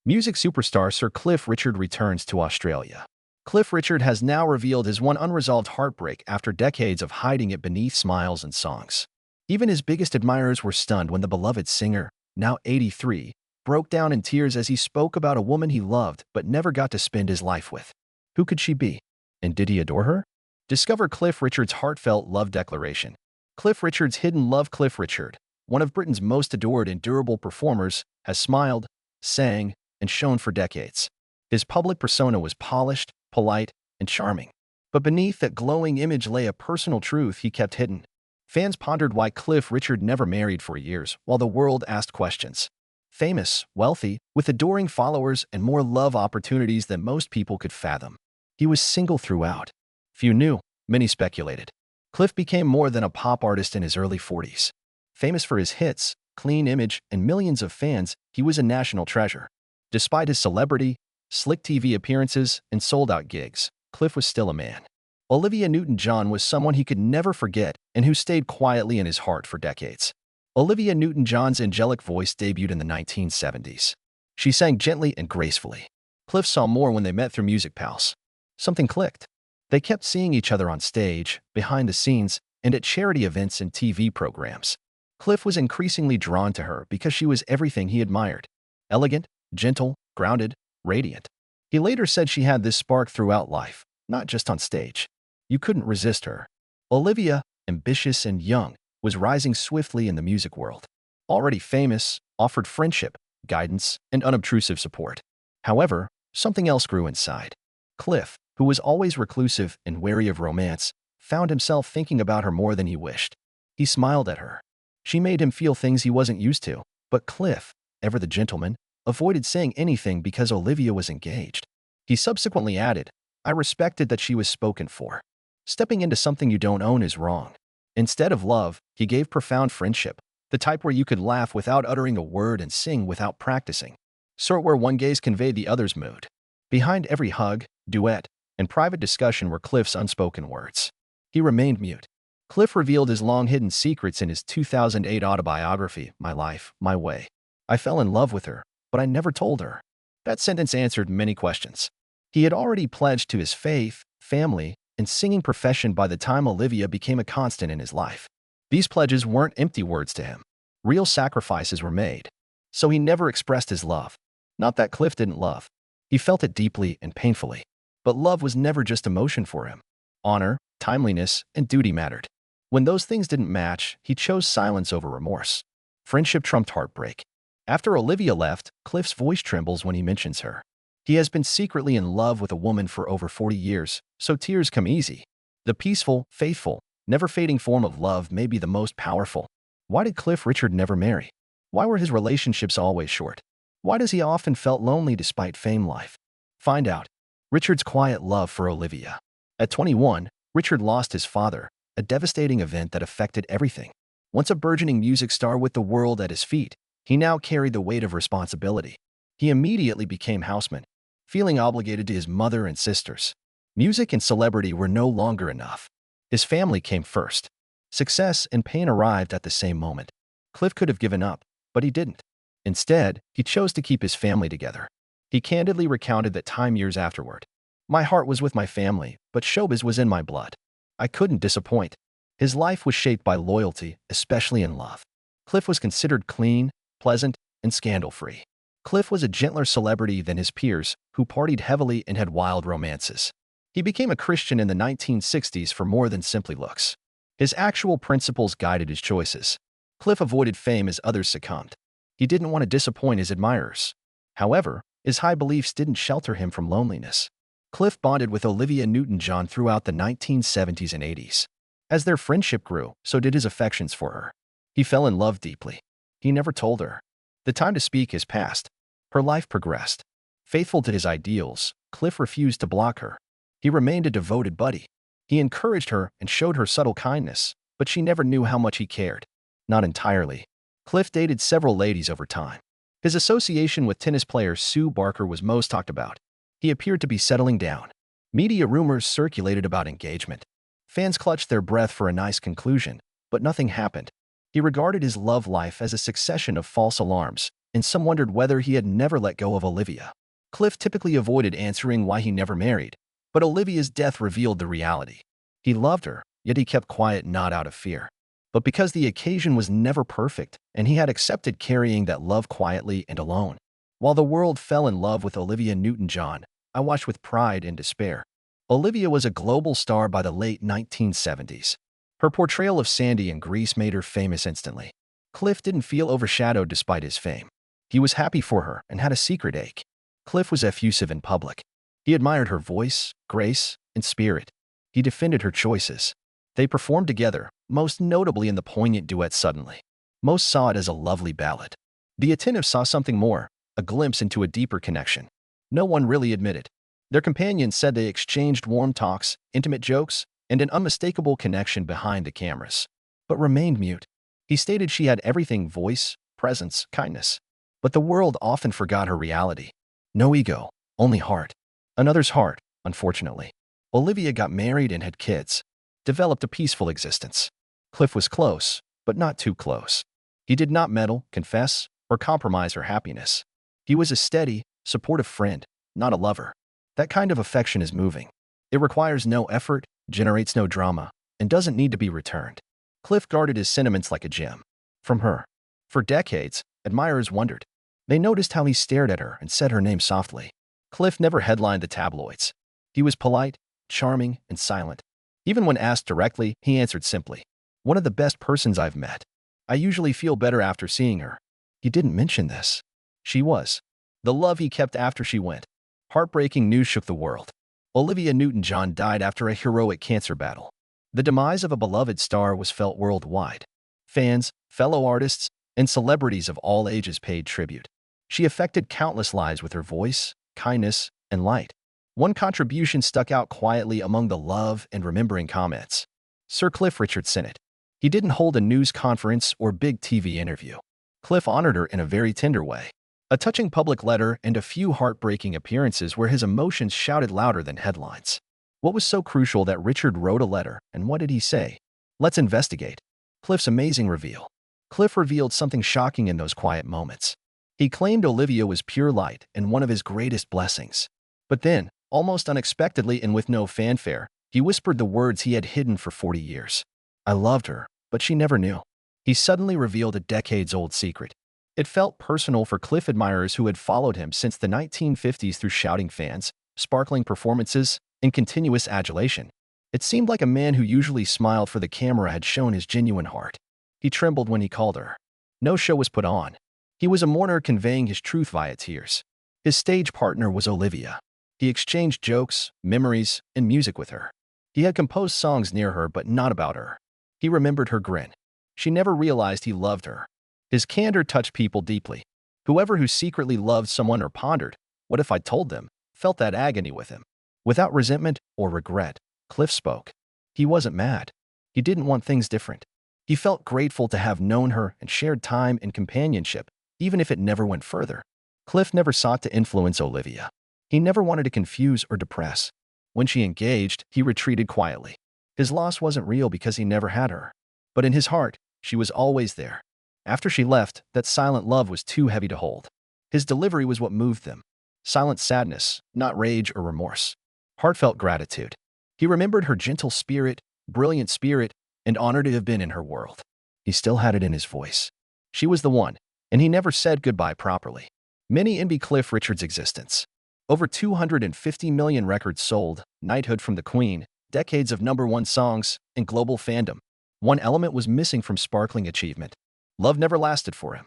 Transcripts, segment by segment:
Music superstar Sir Cliff Richard returns to Australia. Cliff Richard has now revealed his one unresolved heartbreak after decades of hiding it beneath smiles and songs. Even his biggest admirers were stunned when the beloved singer, now 83, broke down in tears as he spoke about a woman he loved but never got to spend his life with. Who could she be? And did he adore her? Discover Cliff Richard's heartfelt love declaration. Cliff Richard's hidden love. Cliff Richard, one of Britain's most adored and durable performers, has smiled, sang, and shone for decades. His public persona was polished, polite, and charming. But beneath that glowing image lay a personal truth he kept hidden. Fans pondered why Cliff Richard never married for years, while the world asked questions. Famous, wealthy, with adoring followers and more love opportunities than most people could fathom. He was single throughout. Few knew, many speculated. Cliff became more than a pop artist in his early 40s. Famous for his hits, clean image, and millions of fans, he was a national treasure. Despite his celebrity, slick TV appearances, and sold-out gigs, Cliff was still a man. Olivia Newton-John was someone he could never forget and who stayed quietly in his heart for decades. Olivia Newton-John's angelic voice debuted in the 1970s. She sang gently and gracefully. Cliff saw more when they met through Music Pals. Something clicked. They kept seeing each other on stage, behind the scenes, and at charity events and TV programs. Cliff was increasingly drawn to her because she was everything he admired. Elegant, gentle, grounded, radiant. He later said she had this spark throughout life, not just on stage. You couldn't resist her. Olivia, ambitious and young, was rising swiftly in the music world. Already famous, offered friendship, guidance, and unobtrusive support. However, something else grew inside. Cliff, who was always reclusive and wary of romance, found himself thinking about her more than he wished. He smiled at her. She made him feel things he wasn't used to, but Cliff, ever the gentleman, avoided saying anything because Olivia was engaged. He subsequently added, "I respected that she was spoken for. Stepping into something you don't own is wrong." Instead of love, he gave profound friendship, the type where you could laugh without uttering a word and sing without practicing. Sort where one gaze conveyed the other's mood. Behind every hug, duet, and private discussion were Cliff's unspoken words. He remained mute. Cliff revealed his long-hidden secrets in his 2008 autobiography, My Life, My Way. "I fell in love with her, but I never told her." That sentence answered many questions. He had already pledged to his faith, family, and singing profession by the time Olivia became a constant in his life. These pledges weren't empty words to him. Real sacrifices were made. So he never expressed his love. Not that Cliff didn't love. He felt it deeply and painfully. But love was never just emotion for him. Honor, timeliness, and duty mattered. When those things didn't match, he chose silence over remorse. Friendship trumped heartbreak. After Olivia left, Cliff's voice trembles when he mentions her. He has been secretly in love with a woman for over 40 years, so tears come easy. The peaceful, faithful, never-fading form of love may be the most powerful. Why did Cliff Richard never marry? Why were his relationships always short? Why does he often felt lonely despite fame life? Find out. Richard's quiet love for Olivia. At 21, Richard lost his father, a devastating event that affected everything. Once a burgeoning music star with the world at his feet, he now carried the weight of responsibility. He immediately became houseman, feeling obligated to his mother and sisters. Music and celebrity were no longer enough. His family came first. Success and pain arrived at the same moment. Cliff could have given up, but he didn't. Instead, he chose to keep his family together. He candidly recounted that time years afterward. "My heart was with my family, but showbiz was in my blood. I couldn't disappoint." His life was shaped by loyalty, especially in love. Cliff was considered clean, pleasant, and scandal-free. Cliff was a gentler celebrity than his peers, who partied heavily and had wild romances. He became a Christian in the 1960s for more than simply looks. His actual principles guided his choices. Cliff avoided fame as others succumbed. He didn't want to disappoint his admirers. However, his high beliefs didn't shelter him from loneliness. Cliff bonded with Olivia Newton-John throughout the 1970s and 80s. As their friendship grew, so did his affections for her. He fell in love deeply. He never told her. The time to speak has passed. Her life progressed. Faithful to his ideals, Cliff refused to block her. He remained a devoted buddy. He encouraged her and showed her subtle kindness, but she never knew how much he cared. Not entirely. Cliff dated several ladies over time. His association with tennis player Sue Barker was most talked about. He appeared to be settling down. Media rumors circulated about engagement. Fans clutched their breath for a nice conclusion, but nothing happened. He regarded his love life as a succession of false alarms, and some wondered whether he had never let go of Olivia. Cliff typically avoided answering why he never married, but Olivia's death revealed the reality. He loved her, yet he kept quiet not out of fear, but because the occasion was never perfect, and he had accepted carrying that love quietly and alone. While the world fell in love with Olivia Newton-John, I watched with pride and despair. Olivia was a global star by the late 1970s. Her portrayal of Sandy in Grease made her famous instantly. Cliff didn't feel overshadowed despite his fame. He was happy for her and had a secret ache. Cliff was effusive in public. He admired her voice, grace, and spirit. He defended her choices. They performed together, most notably in the poignant duet Suddenly. Most saw it as a lovely ballad. The attentive saw something more, a glimpse into a deeper connection. No one really admitted. Their companions said they exchanged warm talks, intimate jokes, and an unmistakable connection behind the cameras, but remained mute. He stated she had everything: voice, presence, kindness. But the world often forgot her reality. No ego, only heart. Another's heart, unfortunately. Olivia got married and had kids, developed a peaceful existence. Cliff was close, but not too close. He did not meddle, confess, or compromise her happiness. He was a steady, supportive friend, not a lover. That kind of affection is moving. It requires no effort, generates no drama, and doesn't need to be returned. Cliff guarded his sentiments like a gem. From her. For decades, admirers wondered. They noticed how he stared at her and said her name softly. Cliff never headlined the tabloids. He was polite, charming, and silent. Even when asked directly, he answered simply, "One of the best persons I've met. I usually feel better after seeing her." He didn't mention this. She was. The love he kept after she went. Heartbreaking news shook the world. Olivia Newton-John died after a heroic cancer battle. The demise of a beloved star was felt worldwide. Fans, fellow artists, and celebrities of all ages paid tribute. She affected countless lives with her voice, kindness, and light. One contribution stuck out quietly among the love and remembering comments. Sir Cliff Richard Sennett. He didn't hold a news conference or big TV interview. Cliff honored her in a very tender way. A touching public letter and a few heartbreaking appearances where his emotions shouted louder than headlines. What was so crucial that Richard wrote a letter, and what did he say? Let's investigate. Cliff's amazing reveal. Cliff revealed something shocking in those quiet moments. He claimed Olivia was pure light and one of his greatest blessings. But then, almost unexpectedly and with no fanfare, he whispered the words he had hidden for 40 years. "I loved her, but she never knew." He suddenly revealed a decades-old secret. It felt personal for Cliff admirers who had followed him since the 1950s through shouting fans, sparkling performances, and continuous adulation. It seemed like a man who usually smiled for the camera had shown his genuine heart. He trembled when he called her. No show was put on. He was a mourner conveying his truth via tears. His stage partner was Olivia. He exchanged jokes, memories, and music with her. He had composed songs near her but not about her. He remembered her grin. She never realized he loved her. His candor touched people deeply. Whoever who secretly loved someone or pondered, "What if I told them?" felt that agony with him. Without resentment or regret, Cliff spoke. He wasn't mad. He didn't want things different. He felt grateful to have known her and shared time and companionship, even if it never went further. Cliff never sought to influence Olivia. He never wanted to confuse or depress. When she engaged, he retreated quietly. His loss wasn't real because he never had her. But in his heart, she was always there. After she left, that silent love was too heavy to hold. His delivery was what moved them. Silent sadness, not rage or remorse. Heartfelt gratitude. He remembered her gentle spirit, brilliant spirit, and honored to have been in her world. He still had it in his voice. She was the one, and he never said goodbye properly. Many envy Cliff Richard's existence. Over 250 million records sold, knighthood from the Queen, decades of #1 songs, and global fandom. One element was missing from sparkling achievement. Love never lasted for him.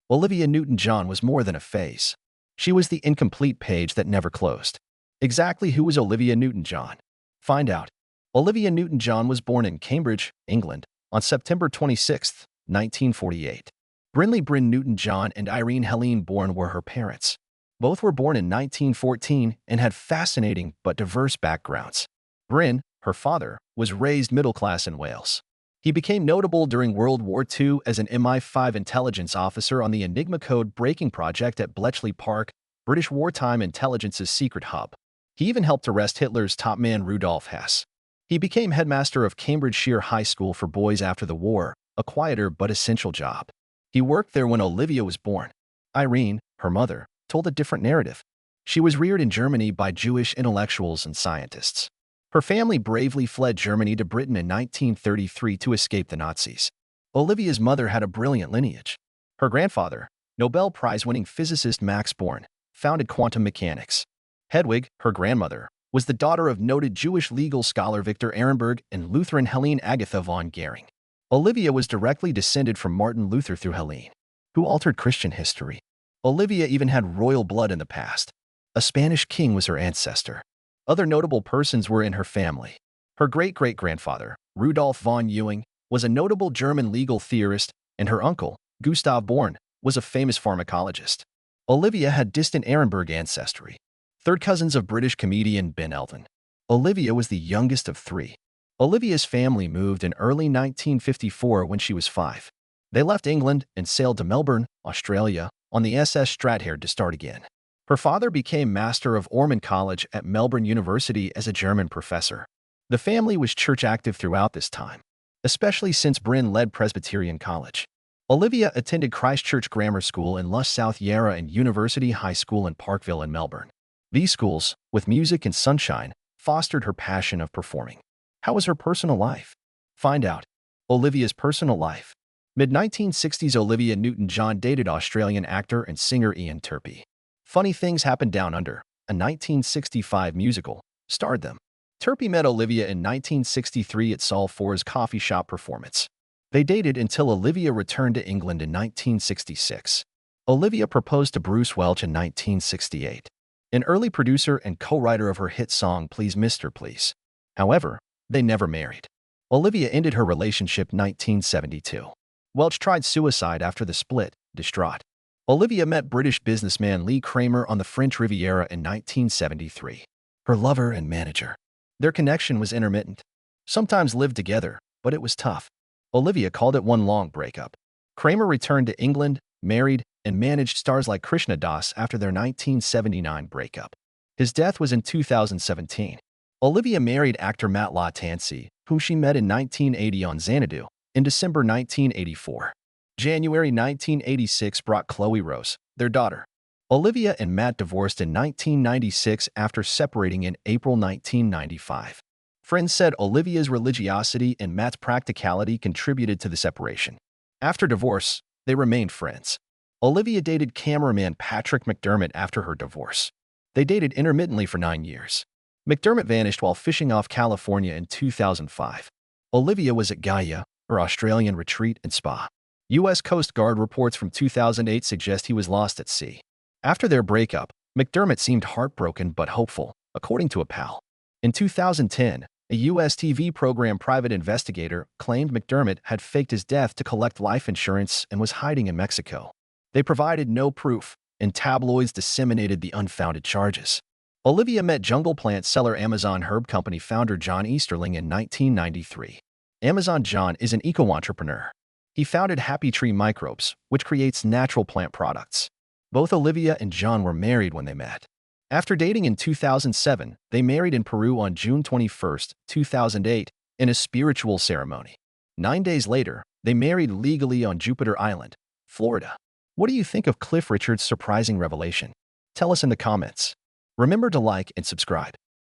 Olivia Newton-John was more than a phase. She was the incomplete page that never closed. Exactly who was Olivia Newton-John? Find out. Olivia Newton-John was born in Cambridge, England, on September 26, 1948. Brinley Bryn Newton-John and Irene Helene Bourne were her parents. Both were born in 1914 and had fascinating but diverse backgrounds. Bryn, her father, was raised middle class in Wales. He became notable during World War II as an MI5 intelligence officer on the Enigma code breaking project at Bletchley Park, British wartime intelligence's secret hub. He even helped arrest Hitler's top man Rudolf Hess. He became headmaster of Cambridgeshire High School for boys after the war, a quieter but essential job. He worked there when Olivia was born. Irene, her mother, told a different narrative. She was reared in Germany by Jewish intellectuals and scientists. Her family bravely fled Germany to Britain in 1933 to escape the Nazis. Olivia's mother had a brilliant lineage. Her grandfather, Nobel Prize-winning physicist Max Born, founded quantum mechanics. Hedwig, her grandmother, was the daughter of noted Jewish legal scholar Victor Ehrenberg and Lutheran Helene Agatha von Gering. Olivia was directly descended from Martin Luther through Helene, who altered Christian history. Olivia even had royal blood in the past. A Spanish king was her ancestor. Other notable persons were in her family. Her great-great-grandfather, Rudolf von Ewing, was a notable German legal theorist, and her uncle, Gustav Born, was a famous pharmacologist. Olivia had distant Ehrenberg ancestry, third cousins of British comedian Ben Elton. Olivia was the youngest of three. Olivia's family moved in early 1954 when she was 5. They left England and sailed to Melbourne, Australia, on the SS Strathaird to start again. Her father became Master of Ormond College at Melbourne University as a German professor. The family was church active throughout this time, especially since Bryn led Presbyterian College. Olivia attended Christchurch Grammar School in Luss South Yarra and University High School in Parkville in Melbourne. These schools, with music and sunshine, fostered her passion of performing. How was her personal life? Find out. Olivia's personal life. Mid-1960s Olivia Newton-John dated Australian actor and singer Ian Turpie. Funny Things Happened Down Under, a 1965 musical, starred them. Turpie met Olivia in 1963 at Saul Four's coffee shop performance. They dated until Olivia returned to England in 1966. Olivia proposed to Bruce Welch in 1968, an early producer and co-writer of her hit song Please Mr. Please. However, they never married. Olivia ended her relationship in 1972. Welch tried suicide after the split, distraught. Olivia met British businessman Lee Kramer on the French Riviera in 1973, her lover and manager. Their connection was intermittent. Sometimes lived together, but it was tough. Olivia called it one long breakup. Kramer returned to England, married, and managed stars like Krishna Das after their 1979 breakup. His death was in 2017. Olivia married actor Matt LaTansi, whom she met in 1980 on Xanadu, in December 1984. January 1986 brought Chloe Rose, their daughter. Olivia and Matt divorced in 1996 after separating in April 1995. Friends said Olivia's religiosity and Matt's practicality contributed to the separation. After divorce, they remained friends. Olivia dated cameraman Patrick McDermott after her divorce. They dated intermittently for 9 years. McDermott vanished while fishing off California in 2005. Olivia was at Gaia, her Australian retreat and spa. U.S. Coast Guard reports from 2008 suggest he was lost at sea. After their breakup, McDermott seemed heartbroken but hopeful, according to a pal. In 2010, a U.S. TV program private investigator claimed McDermott had faked his death to collect life insurance and was hiding in Mexico. They provided no proof, and tabloids disseminated the unfounded charges. Olivia met jungle plant seller Amazon Herb Company founder John Easterling in 1993. Amazon John is an eco-entrepreneur. He founded Happy Tree Microbes, which creates natural plant products. Both Olivia and John were married when they met. After dating in 2007, they married in Peru on June 21, 2008, in a spiritual ceremony. 9 days later, they married legally on Jupiter Island, Florida. What do you think of Cliff Richard's surprising revelation? Tell us in the comments. Remember to like and subscribe.